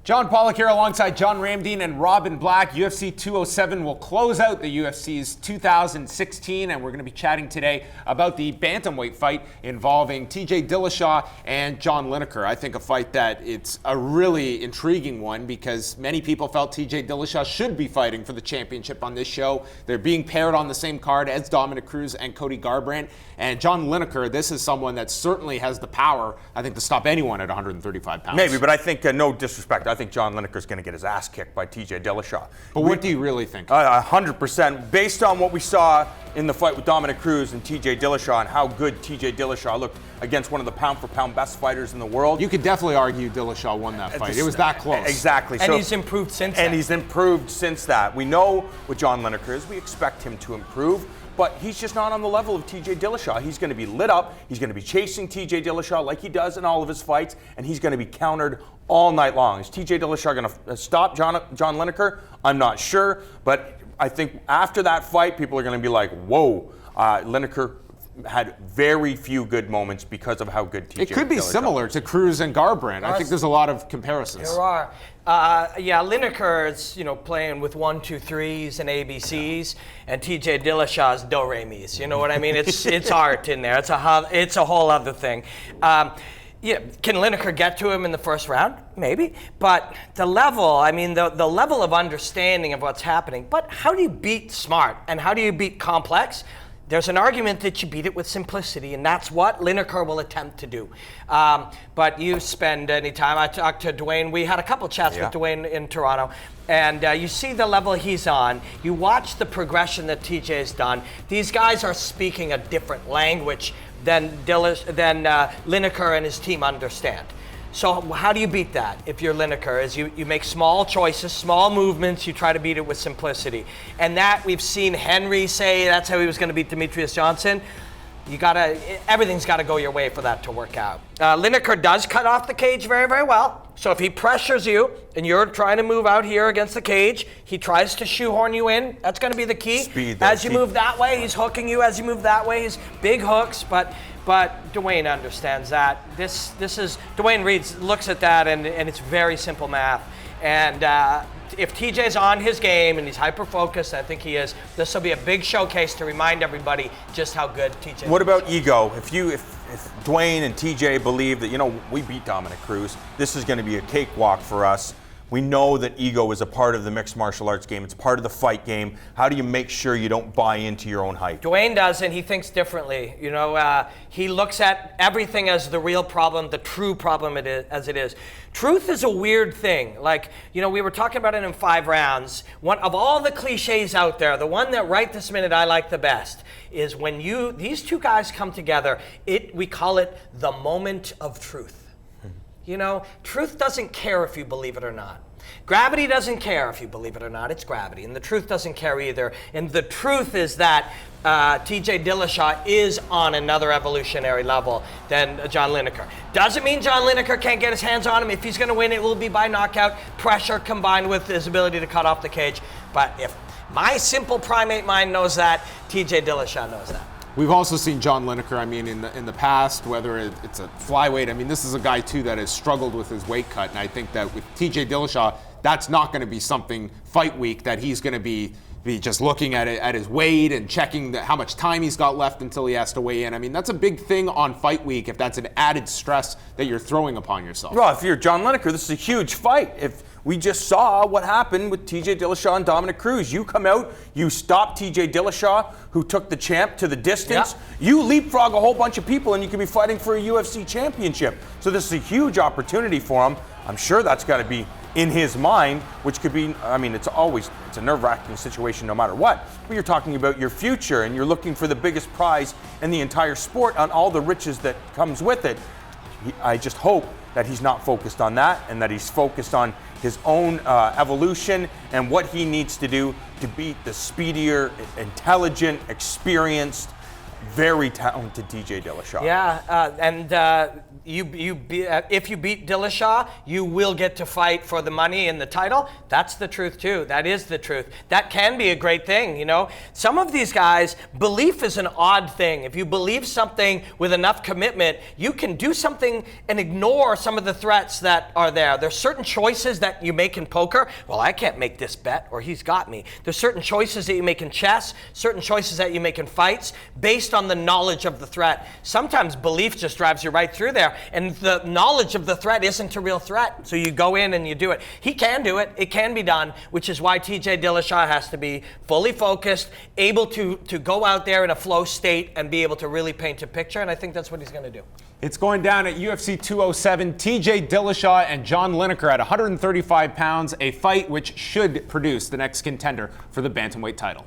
John Pollock here alongside John Ramdeen and Robin Black. UFC 207 will close out the UFC's 2016, and we're going to be chatting today about the bantamweight fight involving TJ Dillashaw and John Lineker. I think a fight that it's a really intriguing one because many people felt TJ Dillashaw should be fighting for the championship on this show. They're being paired on the same card as Dominic Cruz and Cody Garbrandt. And John Lineker, this is someone that certainly has the power, I think, to stop anyone at 135 pounds. Maybe, but I think, no disrespect, I think John Lineker is going to get his ass kicked by TJ Dillashaw. But what do you really think? 100%. Based on what we saw in the fight with Dominic Cruz and TJ Dillashaw and how good TJ Dillashaw looked against one of the pound-for-pound best fighters in the world. You could definitely argue Dillashaw won that fight. It was that close. Exactly. And he's improved since that. And he's improved since that. We know what John Lineker is. We expect him to improve. But he's just not on the level of TJ Dillashaw. He's going to be lit up. He's going to be chasing TJ Dillashaw like he does in all of his fights, and he's going to be countered all night long. Is TJ Dillashaw going to stop John Lineker? I'm not sure, but I think after that fight, people are going to be like, whoa, Lineker had very few good moments because of how good TJ It could be Dillashaw similar to Cruz and Garbrandt. I think there's a lot of comparisons. There are. Lineker is, playing with 1, 2, 3s and ABCs, and TJ Dillashaw's do re mi's. You know what I mean? It's art in there. It's a whole other thing. Can Lineker get to him in the first round? Maybe. But the level, the level of understanding of what's happening. But how do you beat smart and how do you beat complex? There's an argument that you beat it with simplicity, and that's what Lineker will attempt to do. But you spend any time, I talked to Dwayne, we had a couple chats with Dwayne in Toronto, and you see the level he's on. You watch the progression that TJ's done. These guys are speaking a different language than Lineker and his team understand. So how do you beat that if you're Lineker? Is you make small choices, small movements, you try to beat it with simplicity. And that we've seen Henry say that's how he was going to beat Demetrius Johnson. Everything's got to go your way for that to work out. Lineker does cut off the cage very, very well. So if he pressures you and you're trying to move out here against the cage, he tries to shoehorn you in. That's going to be the key. Speed, as you move that way, he's hooking you. As you move that way, he's big hooks. But Dwayne understands that. This is Dwayne looks at that and it's very simple math. And if TJ's on his game and he's hyper-focused, I think he is, this will be a big showcase to remind everybody just how good TJ is. What about ego? If Dwayne and TJ believe that, we beat Dominic Cruz, this is going to be a cakewalk for us. We know that ego is a part of the mixed martial arts game. It's part of the fight game. How do you make sure you don't buy into your own hype? Dwayne does, and he thinks differently. He looks at everything as the real problem, the true problem as it is. Truth is a weird thing. We were talking about it in 5 rounds. One of all the cliches out there, the one that right this minute I like the best is when these two guys come together, we call it the moment of truth. Truth doesn't care if you believe it or not. Gravity doesn't care if you believe it or not. It's gravity. And the truth doesn't care either. And the truth is that TJ Dillashaw is on another evolutionary level than John Lineker. Doesn't mean John Lineker can't get his hands on him. If he's going to win, it will be by knockout. Pressure combined with his ability to cut off the cage. But if my simple primate mind knows that, TJ Dillashaw knows that. We've also seen John Lineker, in the past, whether it's a flyweight. This is a guy, too, that has struggled with his weight cut. And I think that with TJ Dillashaw, that's not going to be something fight week that he's going to be just looking at his weight and checking how much time he's got left until he has to weigh in. That's a big thing on fight week if that's an added stress that you're throwing upon yourself. Well, if you're John Lineker, this is a huge fight. If we just saw what happened with TJ Dillashaw and Dominic Cruz. You come out, you stop TJ Dillashaw, who took the champ to the distance. Yeah. You leapfrog a whole bunch of people and you could be fighting for a UFC championship. So this is a huge opportunity for him. I'm sure that's got to be in his mind, which could be, it's a nerve-wracking situation no matter what. But you're talking about your future and you're looking for the biggest prize in the entire sport on all the riches that comes with it. I just hope that he's not focused on that and that he's focused on his own evolution and what he needs to do to beat the speedier, intelligent, experienced very talented TJ Dillashaw. Yeah, if you beat Dillashaw, you will get to fight for the money and the title. That's the truth too. That is the truth. That can be a great thing, you know. Some of these guys, belief is an odd thing. If you believe something with enough commitment, you can do something and ignore some of the threats that are there. There's certain choices that you make in poker. Well, I can't make this bet, or he's got me. There's certain choices that you make in chess, certain choices that you make in fights, based on the knowledge of the threat. Sometimes belief just drives you right through there, and the knowledge of the threat isn't a real threat. So you go in and you do it. He can do it. It can be done, which is why TJ Dillashaw has to be fully focused, able to go out there in a flow state and be able to really paint a picture, and I think that's what he's going to do. It's going down at UFC 207. TJ Dillashaw and John Lineker at 135 pounds, a fight which should produce the next contender for the bantamweight title.